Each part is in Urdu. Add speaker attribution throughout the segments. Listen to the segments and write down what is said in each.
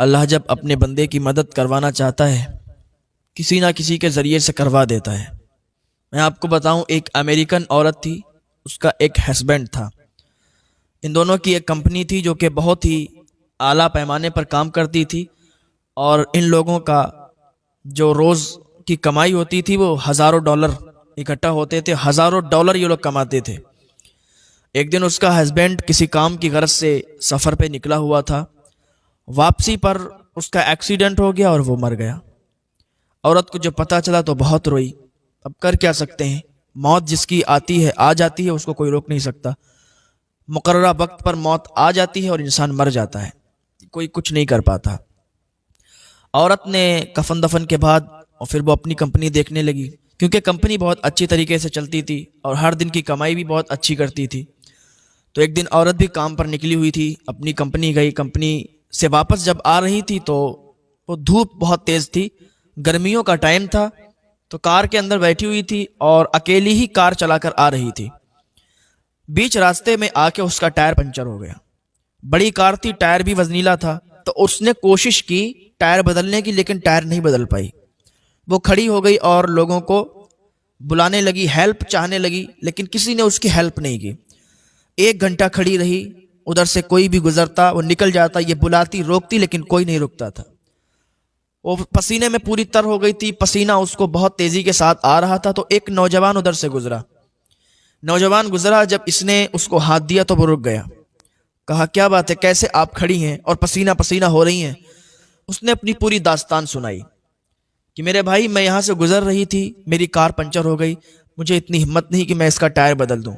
Speaker 1: اللہ جب اپنے بندے کی مدد کروانا چاہتا ہے کسی نہ کسی کے ذریعے سے کروا دیتا ہے۔ میں آپ کو بتاؤں، ایک امریکن عورت تھی، اس کا ایک ہسبینڈ تھا۔ ان دونوں کی ایک کمپنی تھی جو کہ بہت ہی اعلیٰ پیمانے پر کام کرتی تھی، اور ان لوگوں کا جو روز کی کمائی ہوتی تھی وہ ہزاروں ڈالر اکٹھا ہوتے تھے، ہزاروں ڈالر یہ لوگ کماتے تھے۔ ایک دن اس کا ہسبینڈ کسی کام کی غرض سے سفر پہ نکلا ہوا تھا، واپسی پر اس کا ایکسیڈنٹ ہو گیا اور وہ مر گیا۔ عورت کو جب پتہ چلا تو بہت روئی۔ اب کر کیا سکتے ہیں، موت جس کی آتی ہے آ جاتی ہے، اس کو کوئی روک نہیں سکتا۔ مقررہ وقت پر موت آ جاتی ہے اور انسان مر جاتا ہے، کوئی کچھ نہیں کر پاتا۔ عورت نے کفن دفن کے بعد اور پھر وہ اپنی کمپنی دیکھنے لگی، کیونکہ کمپنی بہت اچھی طریقے سے چلتی تھی اور ہر دن کی کمائی بھی بہت اچھی کرتی تھی۔ تو ایک دن عورت بھی کام پر نکلی ہوئی تھی، اپنی کمپنی گئی، کمپنی سے واپس جب آ رہی تھی تو وہ دھوپ بہت تیز تھی، گرمیوں کا ٹائم تھا، تو کار کے اندر بیٹھی ہوئی تھی اور اکیلی ہی کار چلا کر آ رہی تھی۔ بیچ راستے میں آ کے اس کا ٹائر پنچر ہو گیا۔ بڑی کار تھی، ٹائر بھی وزنیلا تھا، تو اس نے کوشش کی ٹائر بدلنے کی، لیکن ٹائر نہیں بدل پائی۔ وہ کھڑی ہو گئی اور لوگوں کو بلانے لگی، ہیلپ چاہنے لگی، لیکن کسی نے اس کی ہیلپ نہیں کی۔ 1 گھنٹہ کھڑی رہی، ادھر سے کوئی بھی گزرتا وہ نکل جاتا، یہ بلاتی روکتی لیکن کوئی نہیں رکتا تھا۔ وہ پسینے میں پوری تر ہو گئی تھی، پسینہ اس کو بہت تیزی کے ساتھ آ رہا تھا، تو ایک نوجوان ادھر سے گزرا۔ نوجوان گزرا، جب اس نے اس کو ہاتھ دیا تو وہ رک گیا۔ کہا کیا بات ہے، کیسے آپ کھڑی ہیں اور پسینہ پسینہ ہو رہی ہیں؟ اس نے اپنی پوری داستان سنائی کہ میرے بھائی میں یہاں سے گزر رہی تھی، میری کار پنچر ہو گئی، مجھے اتنی ہمت نہیں کہ میں اس کا ٹائر بدل دوں،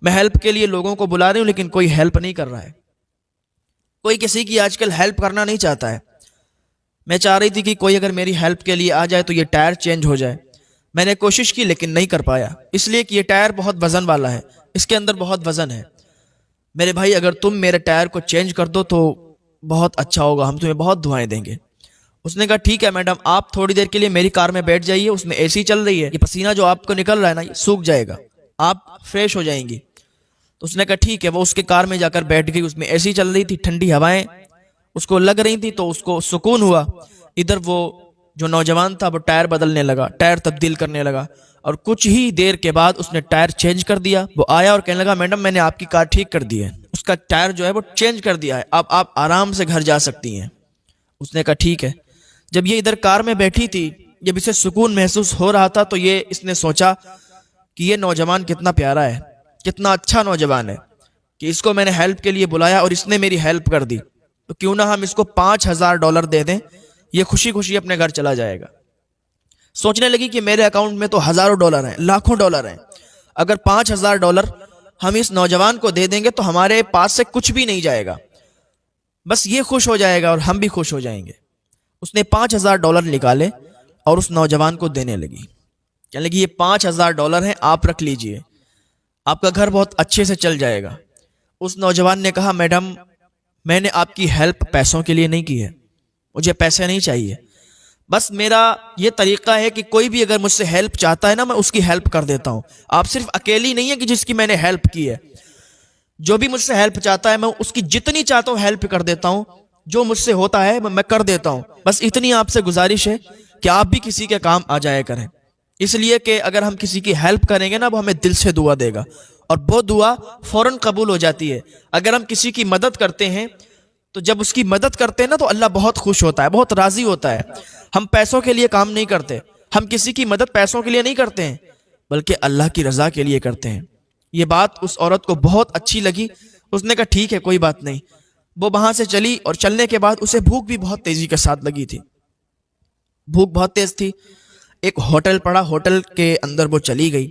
Speaker 1: میں ہیلپ کے لیے لوگوں کو بلا رہی ہوں لیکن کوئی ہیلپ نہیں کر رہا ہے، کوئی کسی کی آج کل ہیلپ کرنا نہیں چاہتا ہے۔ میں چاہ رہی تھی کہ کوئی اگر میری ہیلپ کے لیے آ جائے تو یہ ٹائر چینج ہو جائے۔ میں نے کوشش کی لیکن نہیں کر پایا، اس لیے کہ یہ ٹائر بہت وزن والا ہے، اس کے اندر بہت وزن ہے۔ میرے بھائی اگر تم میرے ٹائر کو چینج کر دو تو بہت اچھا ہوگا، ہم تمہیں بہت دعائیں دیں گے۔ اس نے کہا ٹھیک ہے میڈم، آپ تھوڑی دیر کے لیے میری کار میں بیٹھ جائیے، اس میں اے سی چل رہی ہے، یہ پسینہ جو آپ کو نکل رہا ہے نا یہ سوکھ جائے گا، آپ فریش ہو جائیں گی۔ تو اس نے کہا ٹھیک ہے، وہ اس کے کار میں جا کر بیٹھ گئی، اس میں اے سی چل رہی تھی، ٹھنڈی ہوائیں اس کو لگ رہی تھی، تو اس کو سکون ہوا۔ ادھر وہ جو نوجوان تھا وہ ٹائر بدلنے لگا، ٹائر تبدیل کرنے لگا، اور کچھ ہی دیر کے بعد اس نے ٹائر چینج کر دیا۔ وہ آیا اور کہنے لگا میڈم میں نے آپ کی کار ٹھیک کر دی ہے، اس کا ٹائر جو ہے وہ چینج کر دیا ہے، اب آپ آرام سے گھر جا سکتی ہیں۔ اس نے کہا ٹھیک ہے۔ جب یہ ادھر کار میں بیٹھی تھی، جب اسے سکون محسوس ہو رہا تھا، تو اس نے سوچا کہ یہ نوجوان کتنا پیارا ہے، کتنا اچھا نوجوان ہے کہ اس کو میں نے ہیلپ کے لیے بلایا اور اس نے میری ہیلپ کر دی، تو کیوں نہ ہم اس کو $5000 دے دیں، یہ خوشی خوشی اپنے گھر چلا جائے گا۔ سوچنے لگی کہ میرے اکاؤنٹ میں تو ہزاروں ڈالر ہیں، لاکھوں ڈالر ہیں، اگر $5000 ہم اس نوجوان کو دے دیں گے تو ہمارے پاس سے کچھ بھی نہیں جائے گا، بس یہ خوش ہو جائے گا اور ہم بھی خوش ہو جائیں گے۔ اس نے $5000 نکالے اور اس نوجوان کو دینے لگی، کہنے لگی یہ $5000 ہیں، آپ رکھ لیجئے، آپ کا گھر بہت اچھے سے چل جائے گا۔ اس نوجوان نے کہا میڈم میں نے آپ کی ہیلپ پیسوں کے لیے نہیں کی ہے، مجھے پیسے نہیں چاہیے، بس میرا یہ طریقہ ہے کہ کوئی بھی اگر مجھ سے ہیلپ چاہتا ہے نا میں اس کی ہیلپ کر دیتا ہوں، آپ صرف اکیلی نہیں ہے کہ جس کی میں نے ہیلپ کی ہے، جو بھی مجھ سے ہیلپ چاہتا ہے میں اس کی جتنی چاہتا ہوں ہیلپ کر دیتا ہوں، جو مجھ سے ہوتا ہے میں کر دیتا ہوں، بس اتنی آپ سے گزارش ہے کہ آپ بھی کسی کے کام آ جایا کریں، اس لیے کہ اگر ہم کسی کی ہیلپ کریں گے نا وہ ہمیں دل سے دعا دے گا اور وہ دعا فوراً قبول ہو جاتی ہے۔ اگر ہم کسی کی مدد کرتے ہیں تو جب اس کی مدد کرتے ہیں نا تو اللہ بہت خوش ہوتا ہے، بہت راضی ہوتا ہے۔ ہم پیسوں کے لیے کام نہیں کرتے، ہم کسی کی مدد پیسوں کے لیے نہیں کرتے ہیں بلکہ اللہ کی رضا کے لیے کرتے ہیں۔ یہ بات اس عورت کو بہت اچھی لگی، اس نے کہا ٹھیک ہے کوئی بات نہیں۔ وہ وہاں سے چلی اور چلنے کے بعد اسے بھوک بھی بہت تیزی کے ساتھ لگی تھی، بھوک بہت تیز تھی۔ ایک ہوٹل پڑا، ہوٹل کے اندر وہ چلی گئی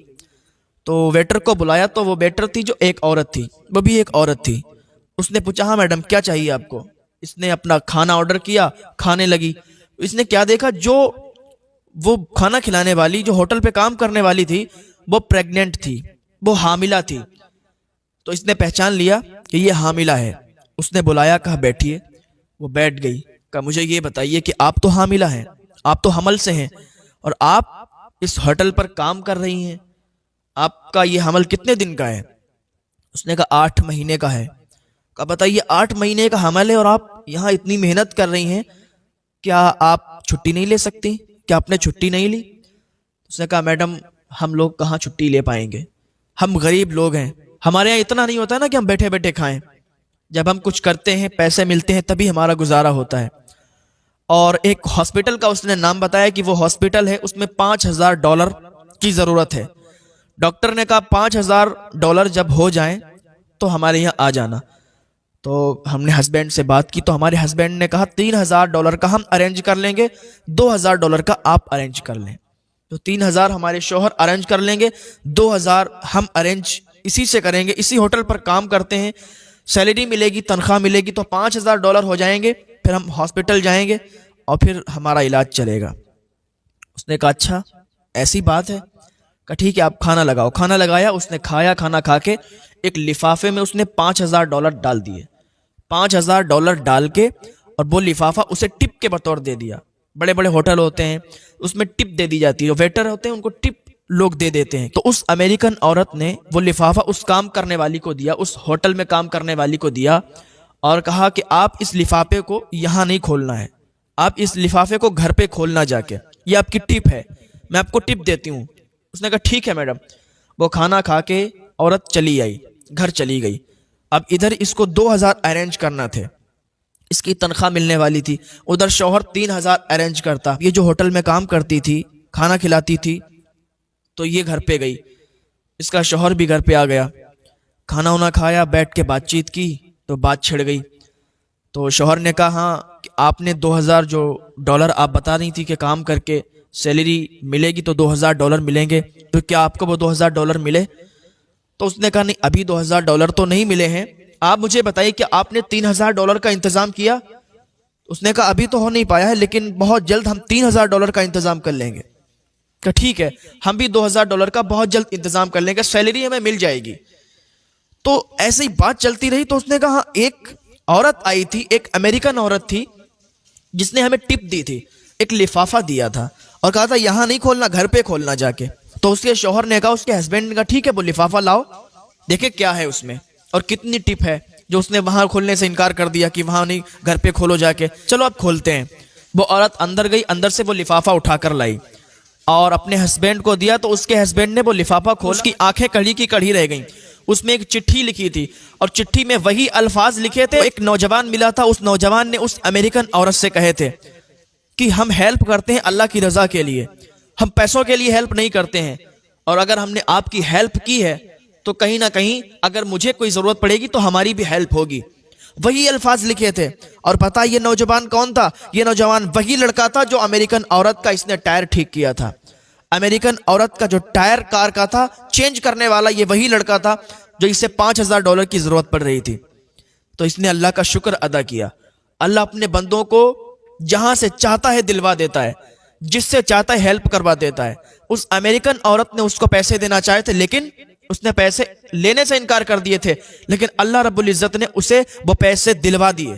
Speaker 1: تو ویٹر کو بلایا، تو وہ ویٹر تھی جو ایک عورت تھی، وہ بھی ایک عورت تھی۔ اس نے پوچھا ہاں میڈم کیا چاہیے آپ کو؟ اس نے اپنا کھانا آرڈر کیا، کھانے لگی۔ اس نے کیا دیکھا، جو وہ کھانا کھلانے والی جو ہوٹل پہ کام کرنے والی تھی وہ پریگننٹ تھی، وہ حاملہ تھی۔ تو اس نے پہچان لیا کہ یہ حاملہ ہے، اس نے بلایا، کہا بیٹھیے۔ وہ بیٹھ گئی، کہا مجھے یہ بتائیے کہ آپ تو حاملہ ہیں، آپ تو حمل سے ہیں اور آپ اس ہوٹل پر کام کر رہی ہیں، آپ کا یہ حمل کتنے دن کا ہے؟ اس نے کہا 8 مہینے کا ہے۔ اب بتائیے 8 مہینے کا حمل ہے اور آپ یہاں اتنی محنت کر رہی ہیں، کیا آپ چھٹی نہیں لے سکتی؟ کیا آپ نے چھٹی نہیں لی؟ اس نے کہا میڈم ہم لوگ کہاں چھٹی لے پائیں گے، ہم غریب لوگ ہیں، ہمارے یہاں اتنا نہیں ہوتا نا کہ ہم بیٹھے بیٹھے کھائیں، جب ہم کچھ کرتے ہیں پیسے ملتے ہیں تبھی ہمارا گزارا ہوتا ہے۔ اور ایک ہاسپٹل کا اس نے نام بتایا کہ وہ ہاسپٹل ہے، اس میں $5000 کی ضرورت ہے۔ ڈاکٹر نے کہا $5000 جب ہو جائیں تو ہمارے یہاں آ جانا۔ تو ہم نے ہسبینڈ سے بات کی تو ہمارے ہسبینڈ نے کہا $3000 کا ہم ارینج کر لیں گے، $2000 کا آپ ارینج کر لیں۔ تو 3000 ہمارے شوہر ارینج کر لیں گے، 2000 ہم ارینج اسی سے کریں گے، اسی ہوٹل پر کام کرتے ہیں، سیلری ملے گی، تنخواہ ملے گی، تو $5000 ہو جائیں گے، پھر ہم ہاسپٹل جائیں گے اور پھر ہمارا علاج چلے گا۔ اس نے کہا اچھا ایسی بات ہے، کہا ٹھیک ہے آپ کھانا لگاؤ۔ کھانا لگایا، اس نے کھایا، کھانا کھا کے ایک لفافے میں اس نے $5000 ڈال دیے۔ $5000 ڈال کے اور وہ لفافہ اسے ٹپ کے بطور دے دیا۔ بڑے بڑے ہوٹل ہوتے ہیں اس میں ٹپ دے دی جاتی ہے، ویٹر ہوتے ہیں ان کو ٹپ لوگ دے دیتے ہیں۔ تو اس امریکن عورت نے وہ لفافہ اس کام کرنے والی کو دیا، اس ہوٹل میں کام کرنے والی کو دیا اور کہا کہ آپ اس لفافے کو یہاں نہیں کھولنا ہے، آپ اس لفافے کو گھر پہ کھولنا جا کے، یہ آپ کی ٹپ ہے، میں آپ کو ٹپ دیتی ہوں۔ اس نے کہا ٹھیک ہے میڈم۔ وہ کھانا کھا کے عورت چلی آئی، گھر چلی گئی۔ اب ادھر اس کو 2000 ارینج کرنا تھے، اس کی تنخواہ ملنے والی تھی، ادھر شوہر 3000 ارینج کرتا۔ یہ جو ہوٹل میں کام کرتی تھی، کھانا کھلاتی تھی، تو یہ گھر پہ گئی، اس کا شوہر بھی گھر پہ آ گیا، کھانا وانا کھایا، بیٹھ کے بات چیت کی تو بات چھڑ گئی۔ تو شوہر نے کہا ہاں کہ آپ نے $2000 آپ بتا رہی تھی کہ کام کر کے سیلری ملے گی تو $2000 ملیں گے، تو کیا آپ کو وہ $2000 ملے؟ تو اس نے کہا نہیں ابھی $2000 تو نہیں ملے ہیں، آپ مجھے بتائیے کہ آپ نے $3000 کا انتظام کیا؟ اس نے کہا ابھی تو ہو نہیں پایا ہے لیکن بہت جلد ہم $3000 کا انتظام کر لیں گے۔ کہ ٹھیک ہے ہم بھی $2000 کا بہت جلد انتظام کر لیں گے، سیلری ہمیں مل جائے گی۔ تو ایسے ہی بات چلتی رہی۔ تو اس نے کہا ایک عورت آئی تھی، ایک امریکن عورت تھی جس نے ہمیں ٹپ دی تھی، ایک لفافہ دیا تھا اور کہا تھا یہاں نہیں کھولنا، گھر پہ کھولنا جا کے۔ تو اس کے شوہر نے کہا، اس کے ہسبینڈ نے کہا ٹھیک ہے وہ لفافہ لاؤ، دیکھیں کیا ہے اس میں اور کتنی ٹپ ہے، جو اس نے وہاں کھولنے سے انکار کر دیا کہ وہاں نہیں، گھر پہ کھولو جا کے۔ چلو اب کھولتے ہیں۔ وہ عورت اندر گئی، اندر سے وہ لفافہ اٹھا کر لائی اور اپنے ہسبینڈ کو دیا۔ تو اس کے ہسبینڈ نے وہ لفافہ کھول، اس کی آنکھیں کڑھی کی کڑھی رہ گئیں۔ اس میں ایک چٹھی لکھی تھی اور چٹھی میں وہی الفاظ لکھے تھے ایک نوجوان ملا تھا، اس نوجوان نے اس امریکن عورت سے کہے تھے کہ ہم ہیلپ کرتے ہیں اللہ کی رضا کے لیے، ہم پیسوں کے لیے ہیلپ نہیں کرتے ہیں، اور اگر ہم نے آپ کی ہیلپ کی ہے تو کہیں نہ کہیں اگر مجھے کوئی ضرورت پڑے گی تو ہماری بھی ہیلپ ہوگی۔ وہی الفاظ لکھے تھے۔ اور پتہ یہ نوجوان کون تھا؟ یہ نوجوان وہی لڑکا تھا جو امریکن عورت کا اس نے ٹائر ٹھیک کیا تھا۔ امریکن عورت کا جو ٹائر کار کا تھا چینج کرنے والا یہ وہی لڑکا تھا جو اسے $5000 کی ضرورت پڑ رہی تھی۔ تو اس نے اللہ کا شکر ادا کیا۔ اللہ اپنے بندوں کو جہاں سے چاہتا ہے دلوا دیتا ہے، جس سے چاہتا ہے ہیلپ کروا دیتا ہے۔ اس امریکن عورت نے اس کو پیسے دینا چاہے تھے لیکن اس نے پیسے لینے سے انکار کر دیے تھے، لیکن اللہ رب العزت نے اسے وہ پیسے دلوا دیے۔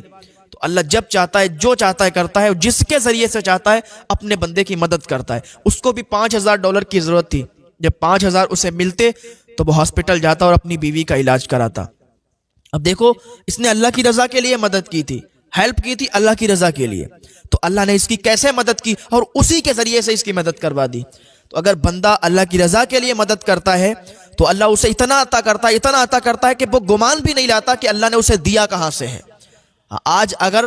Speaker 1: تو اللہ جب چاہتا ہے جو چاہتا ہے کرتا ہے، جس کے ذریعے سے چاہتا ہے اپنے بندے کی مدد کرتا ہے۔ اس کو بھی $5000 کی ضرورت تھی، جب 5000 اسے ملتے تو وہ ہاسپٹل جاتا اور اپنی بیوی کا علاج کراتا۔ اب دیکھو اس نے اللہ کی رضا کے لیے مدد کی تھی، ہیلپ کی تھی اللہ کی رضا کے لیے، تو اللہ نے اس کی کیسے مدد کی اور اسی کے ذریعے سے اس کی مدد کروا دی۔ تو اگر بندہ اللہ کی رضا کے لیے مدد کرتا ہے تو اللہ اسے اتنا عطا کرتا ہے، اتنا عطا کرتا ہے کہ وہ گمان بھی نہیں لاتا کہ اللہ نے اسے دیا کہاں سے ہے۔ آج اگر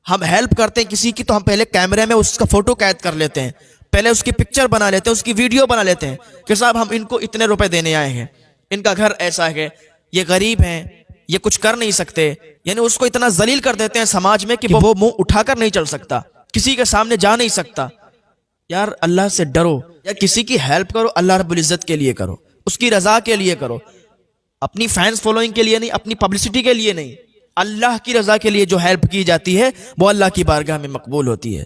Speaker 1: ہم ہیلپ کرتے ہیں کسی کی تو ہم پہلے کیمرے میں اس کا فوٹو قید کر لیتے ہیں، پہلے اس کی پکچر بنا لیتے ہیں، اس کی ویڈیو بنا لیتے ہیں کہ صاحب ہم ان کو اتنے روپے دینے آئے ہیں، ان کا گھر ایسا ہے، یہ غریب ہیں، یہ کچھ کر نہیں سکتے، یعنی اس کو اتنا ذلیل کر دیتے ہیں سماج میں کہ وہ منہ اٹھا کر نہیں چل سکتا، کسی کے سامنے جا نہیں سکتا۔ یار اللہ سے ڈرو، یا کسی کی ہیلپ کرو اللہ رب العزت کے لیے کرو، اس کی رضا کے لیے کرو، اپنی فینس فالوئنگ کے لیے نہیں، اپنی پبلسٹی کے لیے نہیں، اللہ کی رضا کے لیے جو ہیلپ کی جاتی ہے وہ اللہ کی بارگاہ میں مقبول ہوتی ہے۔